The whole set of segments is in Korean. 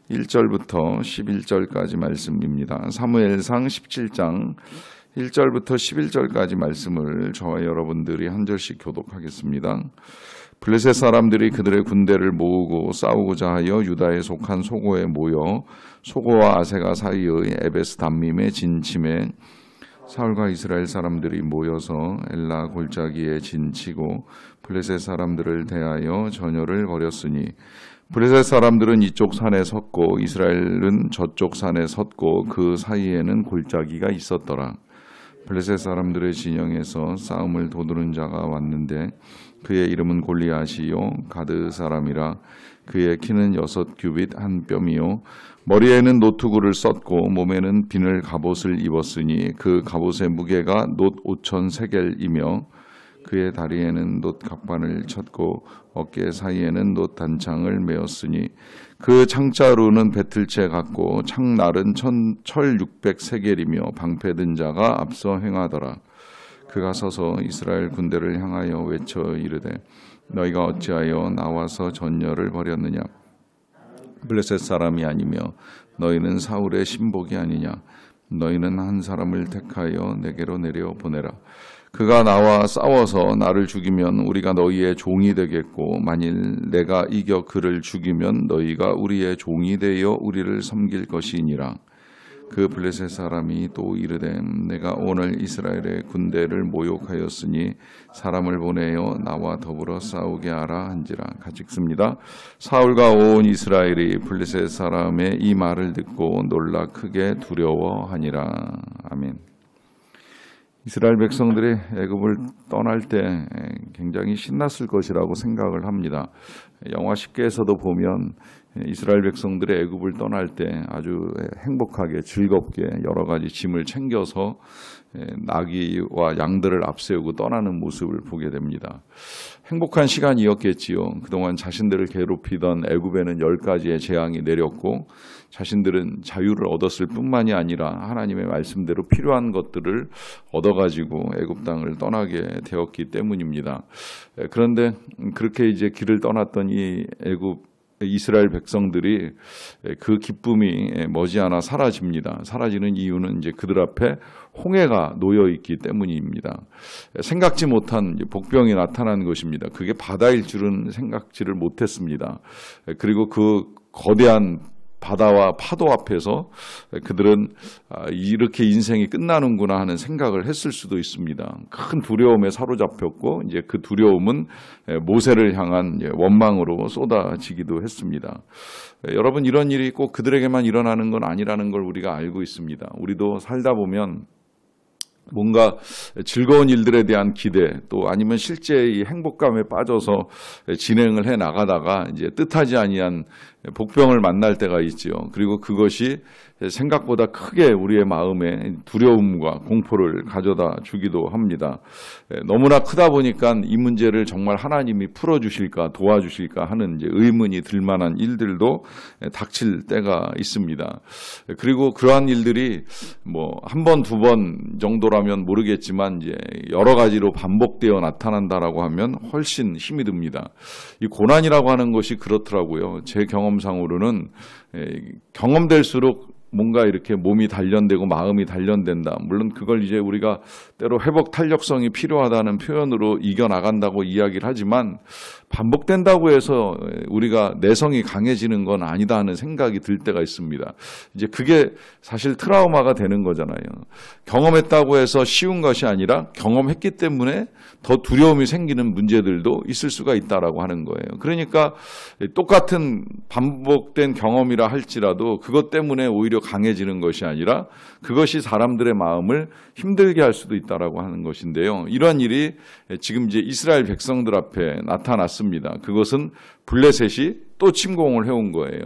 1절부터 11절까지 말씀입니다. 사무엘상 17장 1절부터 11절까지 말씀을 저와 여러분들이 한 절씩 교독하겠습니다. 블레셋 사람들이 그들의 군대를 모으고 싸우고자 하여 유다에 속한 소고에 모여 소고와 아세가 사이의 에베스 담밈에 진침해 사울과 이스라엘 사람들이 모여서 엘라 골짜기에 진치고 블레셋 사람들을 대하여 전열을 벌였으니 블레셋 사람들은 이쪽 산에 섰고 이스라엘은 저쪽 산에 섰고 그 사이에는 골짜기가 있었더라. 블레셋 사람들의 진영에서 싸움을 도두는 자가 왔는데 그의 이름은 골리앗이요 가드 사람이라. 그의 키는 6규빗 한 뼘이요 머리에는 노투구를 썼고 몸에는 비늘 갑옷을 입었으니 그 갑옷의 무게가 놋 5천 세겔이며 그의 다리에는 놋 갑반을 쳤고 어깨 사이에는 놋 단창을 메었으니 그 창자루는 배틀채 같고 창날은 철 600세겔이며 방패든 자가 앞서 행하더라. 그가 서서 이스라엘 군대를 향하여 외쳐 이르되 너희가 어찌하여 나와서 전열을 벌였느냐. 블레셋 사람이 아니며 너희는 사울의 신복이 아니냐. 너희는 한 사람을 택하여 내게로 내려 보내라. 그가 나와 싸워서 나를 죽이면 우리가 너희의 종이 되겠고 만일 내가 이겨 그를 죽이면 너희가 우리의 종이 되어 우리를 섬길 것이니라. 그 블레셋 사람이 또 이르되 내가 오늘 이스라엘의 군대를 모욕하였으니 사람을 보내어 나와 더불어 싸우게 하라 한지라. 같이 읽습니다. 사울과 온 이스라엘이 블레셋 사람의 이 말을 듣고 놀라 크게 두려워하니라. 아멘. 이스라엘 백성들이 애굽을 떠날 때 굉장히 신났을 것이라고 생각을 합니다. 영화 10개에서도 보면 이스라엘 백성들이 애굽을 떠날 때 아주 행복하게 즐겁게 여러 가지 짐을 챙겨서 나귀와 양들을 앞세우고 떠나는 모습을 보게 됩니다. 행복한 시간이었겠지요. 그동안 자신들을 괴롭히던 애굽에는 10가지의 재앙이 내렸고 자신들은 자유를 얻었을 뿐만이 아니라 하나님의 말씀대로 필요한 것들을 얻어가지고 애굽 땅을 떠나게 되었기 때문입니다. 그런데 그렇게 이제 길을 떠났던 이 이스라엘 백성들이 그 기쁨이 머지않아 사라집니다. 사라지는 이유는 이제 그들 앞에 홍해가 놓여 있기 때문입니다. 생각지 못한 복병이 나타난 것입니다. 그게 바다일 줄은 생각지를 못했습니다. 그리고 그 거대한 바다와 파도 앞에서 그들은 이렇게 인생이 끝나는구나 하는 생각을 했을 수도 있습니다. 큰 두려움에 사로잡혔고 이제 그 두려움은 모세를 향한 원망으로 쏟아지기도 했습니다. 여러분, 이런 일이 꼭 그들에게만 일어나는 건 아니라는 걸 우리가 알고 있습니다. 우리도 살다 보면 뭔가 즐거운 일들에 대한 기대 또 아니면 실제 이 행복감에 빠져서 진행을 해 나가다가 이제 뜻하지 아니한 복병을 만날 때가 있지요. 그리고 그것이 생각보다 크게 우리의 마음에 두려움과 공포를 가져다 주기도 합니다. 너무나 크다 보니까 이 문제를 정말 하나님이 풀어주실까 도와주실까 하는 이제 의문이 들 만한 일들도 닥칠 때가 있습니다. 그리고 그러한 일들이 뭐 한 번, 두 번 정도라면 모르겠지만 이제 여러 가지로 반복되어 나타난다라고 하면 훨씬 힘이 듭니다. 이 고난이라고 하는 것이 그렇더라고요. 제 경험상으로는 경험될수록 뭔가 이렇게 몸이 단련되고 마음이 단련된다. 물론 그걸 이제 우리가 때로 회복 탄력성이 필요하다는 표현으로 이겨나간다고 이야기를 하지만 반복된다고 해서 우리가 내성이 강해지는 건 아니다 하는 생각이 들 때가 있습니다. 이제 그게 사실 트라우마가 되는 거잖아요. 경험했다고 해서 쉬운 것이 아니라 경험했기 때문에 더 두려움이 생기는 문제들도 있을 수가 있다라고 하는 거예요. 그러니까 똑같은 반복된 경험이라 할지라도 그것 때문에 오히려 강해지는 것이 아니라 그것이 사람들의 마음을 힘들게 할 수도 있다라고 하는 것인데요. 이러한 일이 지금 이제 이스라엘 백성들 앞에 나타났습니다. 그것은 블레셋이 또 침공을 해온 거예요.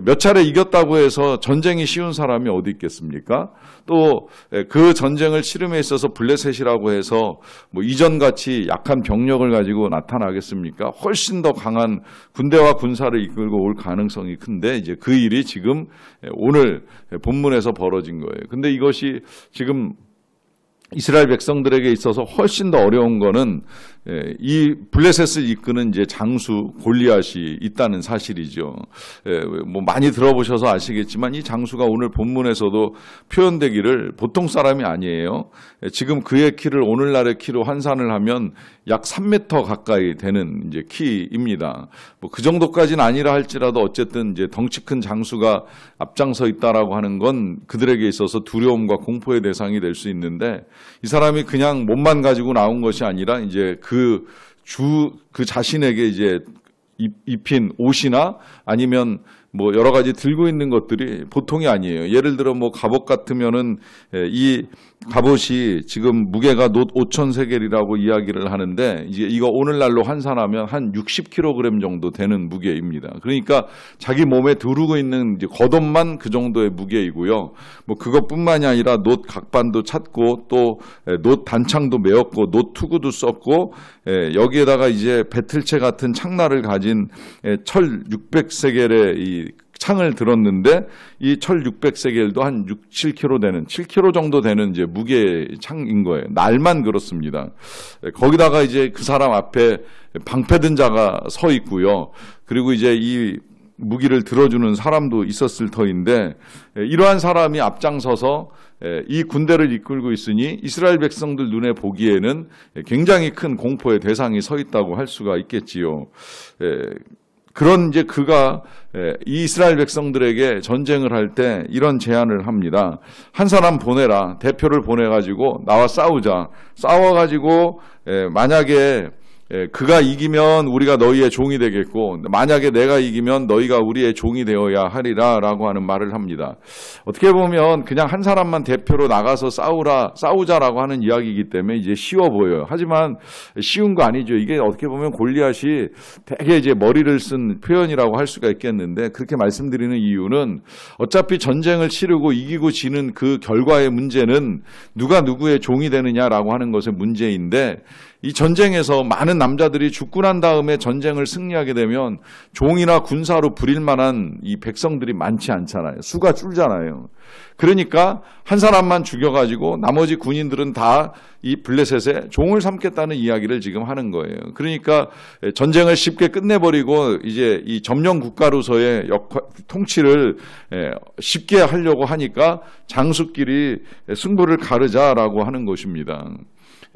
몇 차례 이겼다고 해서 전쟁이 쉬운 사람이 어디 있겠습니까? 또 그 전쟁을 치름에 있어서 블레셋이라고 해서 뭐 이전같이 약한 병력을 가지고 나타나겠습니까? 훨씬 더 강한 군대와 군사를 이끌고 올 가능성이 큰데 이제 그 일이 지금 오늘 본문에서 벌어진 거예요. 근데 이것이 지금 이스라엘 백성들에게 있어서 훨씬 더 어려운 거는 이 블레셋을 이끄는 이제 장수 골리앗이 있다는 사실이죠. 뭐 많이 들어보셔서 아시겠지만 이 장수가 오늘 본문에서도 표현되기를 보통 사람이 아니에요. 지금 그의 키를 오늘날의 키로 환산을 하면 약 3m 가까이 되는 이제 키입니다. 뭐 그 정도까지는 아니라 할지라도 어쨌든 이제 덩치 큰 장수가 앞장서 있다라고 하는 건 그들에게 있어서 두려움과 공포의 대상이 될 수 있는데 이 사람이 그냥 몸만 가지고 나온 것이 아니라 이제 그 자신에게 이제 입힌 옷이나 아니면 뭐 여러 가지 들고 있는 것들이 보통이 아니에요. 예를 들어 뭐 갑옷 같으면은 이 갑옷이 지금 무게가 놋 5,000세겔이라고 이야기를 하는데 이제 이거 오늘날로 환산하면 한 60kg 정도 되는 무게입니다. 그러니까 자기 몸에 두르고 있는 이제 겉옷만 그 정도의 무게이고요. 뭐 그것뿐만이 아니라 놋 각반도 찼고 또 놋 단창도 메었고 놋 투구도 썼고 여기에다가 이제 배틀채 같은 창날을 가진 철 600세겔의 이 창을 들었는데 이 철 600세겔도 한 6, 7kg 되는 7kg 정도 되는 이제 무게 창인 거예요. 날만 그렇습니다. 거기다가 이제 그 사람 앞에 방패든 자가 서 있고요. 그리고 이제 이 무기를 들어주는 사람도 있었을 터인데 이러한 사람이 앞장서서 이 군대를 이끌고 있으니 이스라엘 백성들 눈에 보기에는 굉장히 큰 공포의 대상이 서 있다고 할 수가 있겠지요. 그런 이제 그가 이 이스라엘 백성들에게 전쟁을 할 때 이런 제안을 합니다. 한 사람 보내라. 대표를 보내가지고 나와 싸우자. 싸워가지고 만약에 그가 이기면 우리가 너희의 종이 되겠고 만약에 내가 이기면 너희가 우리의 종이 되어야 하리라 라고 하는 말을 합니다. 어떻게 보면 그냥 한 사람만 대표로 나가서 싸우자라고 하는 이야기이기 때문에 이제 쉬워 보여요. 하지만 쉬운 거 아니죠. 이게 어떻게 보면 골리앗이 되게 이제 머리를 쓴 표현이라고 할 수가 있겠는데 그렇게 말씀드리는 이유는 어차피 전쟁을 치르고 이기고 지는 그 결과의 문제는 누가 누구의 종이 되느냐라고 하는 것의 문제인데 이 전쟁에서 많은 남자들이 죽고 난 다음에 전쟁을 승리하게 되면 종이나 군사로 부릴 만한 이 백성들이 많지 않잖아요. 수가 줄잖아요. 그러니까 한 사람만 죽여가지고 나머지 군인들은 다 이 블레셋의 종을 삼겠다는 이야기를 지금 하는 거예요. 그러니까 전쟁을 쉽게 끝내버리고 이제 이 점령 국가로서의 통치를 쉽게 하려고 하니까 장수끼리 승부를 가르자라고 하는 것입니다.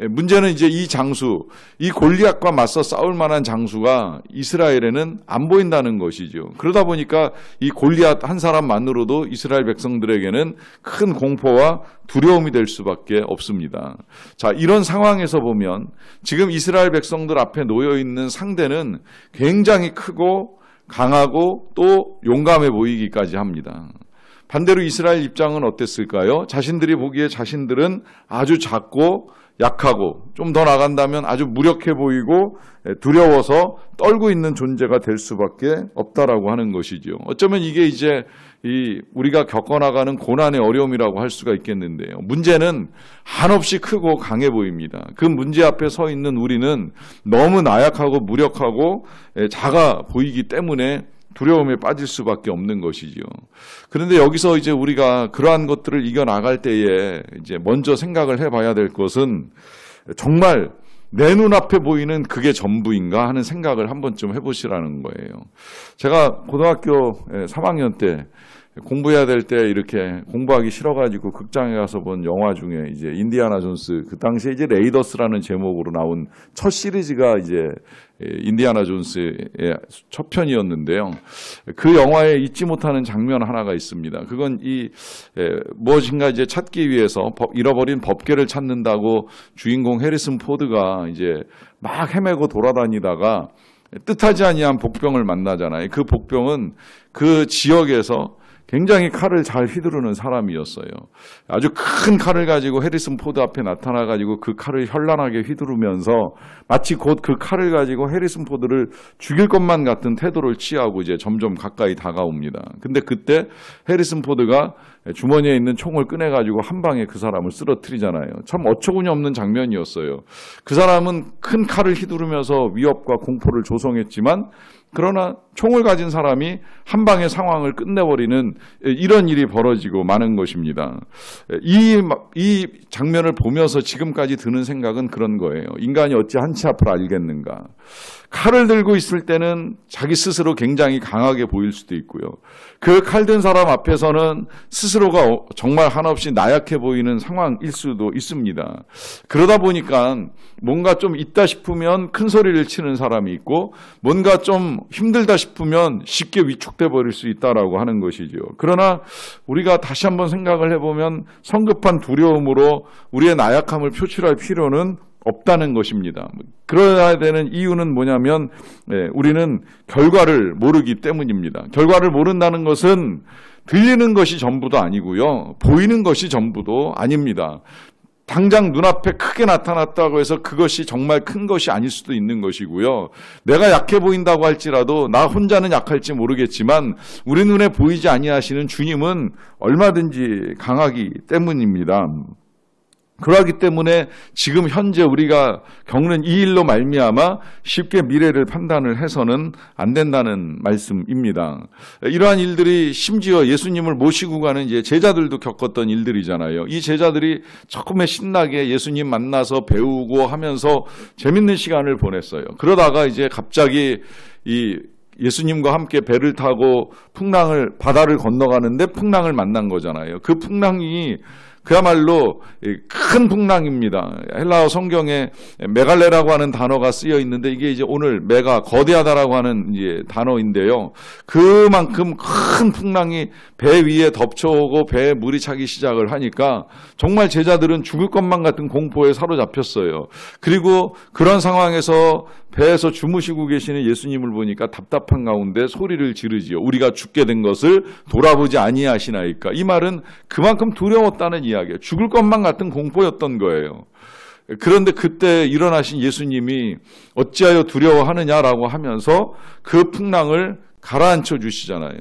문제는 이제 이 장수, 이 골리앗과 맞서 싸울 만한 장수가 이스라엘에는 안 보인다는 것이죠. 그러다 보니까 이 골리앗 한 사람만으로도 이스라엘 백성들에게는 큰 공포와 두려움이 될 수밖에 없습니다. 자, 이런 상황에서 보면 지금 이스라엘 백성들 앞에 놓여 있는 상대는 굉장히 크고 강하고 또 용감해 보이기까지 합니다. 반대로 이스라엘 입장은 어땠을까요? 자신들이 보기에 자신들은 아주 작고 약하고 좀 더 나간다면 아주 무력해 보이고 두려워서 떨고 있는 존재가 될 수밖에 없다라고 하는 것이죠. 어쩌면 이게 이제 우리가 겪어나가는 고난의 어려움이라고 할 수가 있겠는데요. 문제는 한없이 크고 강해 보입니다. 그 문제 앞에 서 있는 우리는 너무 나약하고 무력하고 작아 보이기 때문에 두려움에 빠질 수밖에 없는 것이죠. 그런데 여기서 이제 우리가 그러한 것들을 이겨나갈 때에 이제 먼저 생각을 해봐야 될 것은 정말 내 눈앞에 보이는 그게 전부인가 하는 생각을 한 번쯤 해보시라는 거예요. 제가 고등학교 3학년 때 공부해야 될 때 이렇게 공부하기 싫어가지고 극장에 가서 본 영화 중에 이제 인디아나 존스, 그 당시에 이제 레이더스라는 제목으로 나온 첫 시리즈가 이제 인디아나 존스의 첫 편이었는데요. 그 영화에 잊지 못하는 장면 하나가 있습니다. 그건 무엇인가 이제 찾기 위해서 잃어버린 법궤를 찾는다고 주인공 해리슨 포드가 이제 막 헤매고 돌아다니다가 뜻하지 아니한 복병을 만나잖아요. 그 복병은 그 지역에서 굉장히 칼을 잘 휘두르는 사람이었어요. 아주 큰 칼을 가지고 해리슨 포드 앞에 나타나가지고 그 칼을 현란하게 휘두르면서 마치 곧 그 칼을 가지고 해리슨 포드를 죽일 것만 같은 태도를 취하고 이제 점점 가까이 다가옵니다. 근데 그때 해리슨 포드가 주머니에 있는 총을 꺼내가지고 한 방에 그 사람을 쓰러뜨리잖아요. 참 어처구니 없는 장면이었어요. 그 사람은 큰 칼을 휘두르면서 위협과 공포를 조성했지만 그러나 총을 가진 사람이 한 방에 상황을 끝내버리는 이런 일이 벌어지고 마는 것입니다. 이 장면을 보면서 지금까지 드는 생각은 그런 거예요. 인간이 어찌 한치 앞을 알겠는가. 칼을 들고 있을 때는 자기 스스로 굉장히 강하게 보일 수도 있고요. 그 칼 든 사람 앞에서는 스스로가 정말 한없이 나약해 보이는 상황일 수도 있습니다. 그러다 보니까 뭔가 좀 있다 싶으면 큰 소리를 치는 사람이 있고 뭔가 좀 힘들다 싶으면 쉽게 위축돼 버릴 수 있다라고 하는 것이죠. 그러나 우리가 다시 한번 생각을 해보면 성급한 두려움으로 우리의 나약함을 표출할 필요는 없다는 것입니다. 그래야 되는 이유는 뭐냐면 우리는 결과를 모르기 때문입니다. 결과를 모른다는 것은 들리는 것이 전부도 아니고요. 보이는 것이 전부도 아닙니다. 당장 눈앞에 크게 나타났다고 해서 그것이 정말 큰 것이 아닐 수도 있는 것이고요. 내가 약해 보인다고 할지라도 나 혼자는 약할지 모르겠지만 우리 눈에 보이지 아니하시는 주님은 얼마든지 강하기 때문입니다. 그러기 때문에 지금 현재 우리가 겪는 이 일로 말미암아 쉽게 미래를 판단을 해서는 안 된다는 말씀입니다. 이러한 일들이 심지어 예수님을 모시고 가는 이제 제자들도 겪었던 일들이잖아요. 이 제자들이 처음에 신나게 예수님 만나서 배우고 하면서 재밌는 시간을 보냈어요. 그러다가 이제 갑자기 예수님과 함께 배를 타고 바다를 건너가는데 풍랑을 만난 거잖아요. 그 풍랑이 그야말로 큰 풍랑입니다. 헬라어 성경에 메갈레라고 하는 단어가 쓰여 있는데 이게 이제 오늘 메가 거대하다라고 하는 이제 단어인데요. 그만큼 큰 풍랑이 배 위에 덮쳐오고 배에 물이 차기 시작을 하니까 정말 제자들은 죽을 것만 같은 공포에 사로잡혔어요. 그리고 그런 상황에서 배에서 주무시고 계시는 예수님을 보니까 답답한 가운데 소리를 지르지요. 우리가 죽게 된 것을 돌아보지 아니하시나이까. 이 말은 그만큼 두려웠다는 이야기예요. 죽을 것만 같은 공포였던 거예요. 그런데 그때 일어나신 예수님이 어찌하여 두려워하느냐라고 하면서 그 풍랑을 가라앉혀 주시잖아요.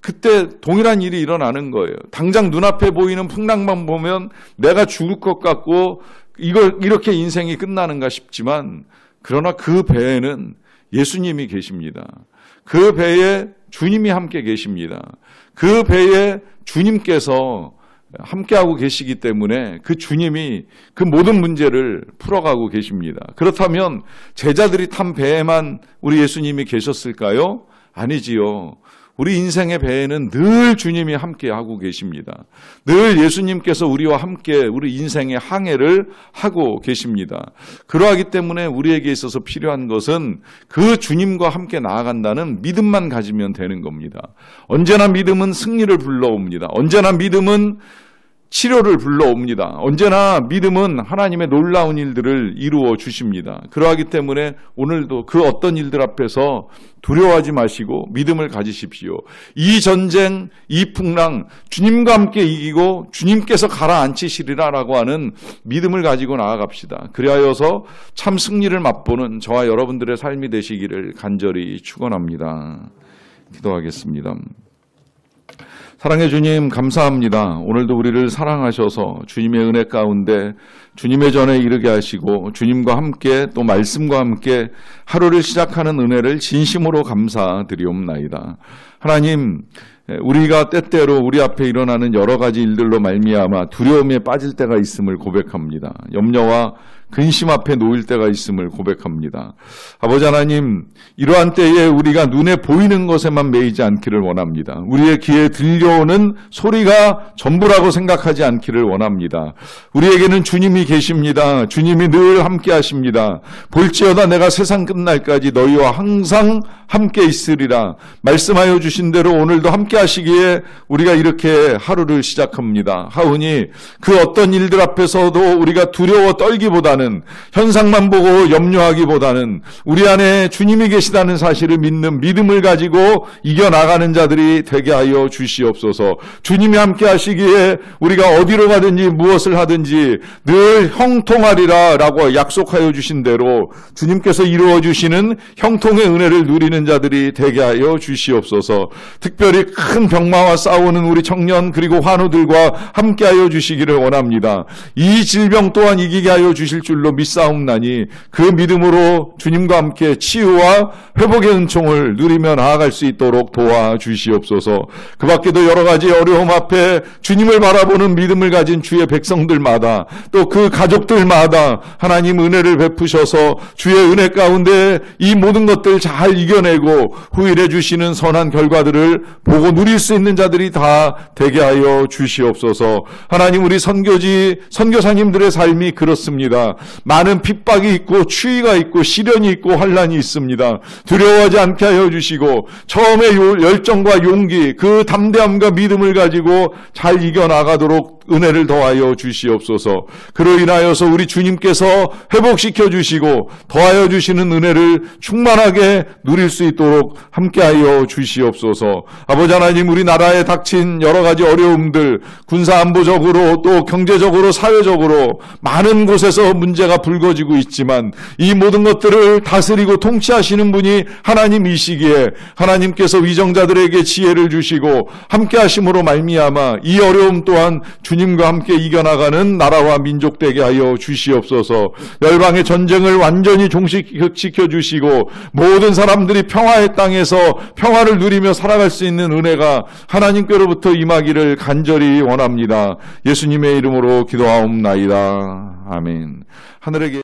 그때 동일한 일이 일어나는 거예요. 당장 눈앞에 보이는 풍랑만 보면 내가 죽을 것 같고 이렇게 인생이 끝나는가 싶지만 그러나 그 배에는 예수님이 계십니다. 그 배에 주님이 함께 계십니다. 그 배에 주님께서 함께하고 계시기 때문에 그 주님이 그 모든 문제를 풀어가고 계십니다. 그렇다면 제자들이 탄 배에만 우리 예수님이 계셨을까요? 아니지요. 우리 인생의 배에는 늘 주님이 함께하고 계십니다. 늘 예수님께서 우리와 함께 우리 인생의 항해를 하고 계십니다. 그러하기 때문에 우리에게 있어서 필요한 것은 그 주님과 함께 나아간다는 믿음만 가지면 되는 겁니다. 언제나 믿음은 승리를 불러옵니다. 언제나 믿음은 치료를 불러옵니다. 언제나 믿음은 하나님의 놀라운 일들을 이루어 주십니다. 그러하기 때문에 오늘도 그 어떤 일들 앞에서 두려워하지 마시고 믿음을 가지십시오. 이 전쟁, 이 풍랑 주님과 함께 이기고 주님께서 가라앉히시리라라고 하는 믿음을 가지고 나아갑시다. 그리하여서 참 승리를 맛보는 저와 여러분들의 삶이 되시기를 간절히 축원합니다. 기도하겠습니다. 사랑해 주님 감사합니다. 오늘도 우리를 사랑하셔서 주님의 은혜 가운데 주님의 전에 이르게 하시고 주님과 함께 또 말씀과 함께 하루를 시작하는 은혜를 진심으로 감사드리옵나이다. 하나님, 우리가 때때로 우리 앞에 일어나는 여러 가지 일들로 말미암아 두려움에 빠질 때가 있음을 고백합니다. 염려와 근심 앞에 놓일 때가 있음을 고백합니다. 아버지 하나님, 이러한 때에 우리가 눈에 보이는 것에만 매이지 않기를 원합니다. 우리의 귀에 들려오는 소리가 전부라고 생각하지 않기를 원합니다. 우리에게는 주님이 계십니다. 주님이 늘 함께 하십니다. 볼지어다 내가 세상 끝날까지 너희와 항상 함께 있으리라 말씀하여 주신 대로 오늘도 함께 하시기에 우리가 이렇게 하루를 시작합니다. 하오니 그 어떤 일들 앞에서도 우리가 두려워 떨기보다는 현상만 보고 염려하기보다는 우리 안에 주님이 계시다는 사실을 믿는 믿음을 가지고 이겨나가는 자들이 되게 하여 주시옵소서. 주님이 함께 하시기에 우리가 어디로 가든지 무엇을 하든지 늘 형통하리라 라고 약속하여 주신 대로 주님께서 이루어 주시는 형통의 은혜를 누리는 자들이 되게 하여 주시옵소서. 특별히 큰 병마와 싸우는 우리 청년 그리고 환우들과 함께하여 주시기를 원합니다. 이 질병 또한 이기게 하여 주실 줄로 믿사옵나니 그 믿음으로 주님과 함께 치유와 회복의 은총을 누리며 나아갈 수 있도록 도와주시옵소서. 그 밖에도 여러 가지 어려움 앞에 주님을 바라보는 믿음을 가진 주의 백성들마다 또 그 가족들마다 하나님 은혜를 베푸셔서 주의 은혜 가운데 이 모든 것들 잘 이겨내고 후일해 주시는 선한 결과들을 보고 누릴 수 있는 자들이 다 되게 하여 주시옵소서. 하나님, 우리 선교사님들의 삶이 그렇습니다. 많은 핍박이 있고 추위가 있고 시련이 있고 환란이 있습니다. 두려워하지 않게 하여 주시고 처음에 열정과 용기, 그 담대함과 믿음을 가지고 잘 이겨나가도록 은혜를 더하여 주시옵소서. 그로 인하여서 우리 주님께서 회복시켜 주시고 더하여 주시는 은혜를 충만하게 누릴 수 있도록 함께하여 주시옵소서. 아버지 하나님, 우리나라에 닥친 여러 가지 어려움들, 군사안보적으로 또 경제적으로 사회적으로 많은 곳에서 문제가 불거지고 있지만 이 모든 것들을 다스리고 통치하시는 분이 하나님이시기에 하나님께서 위정자들에게 지혜를 주시고 함께하심으로 말미암아 이 어려움 또한 주님과 함께 이겨나가는 나라와 민족 되게 하여 주시옵소서. 열방의 전쟁을 완전히 종식시켜 주시고 모든 사람들이 평화의 땅에서 평화를 누리며 살아갈 수 있는 은혜가 하나님께로부터 임하기를 간절히 원합니다. 예수님의 이름으로 기도하옵나이다. 아멘. 하늘에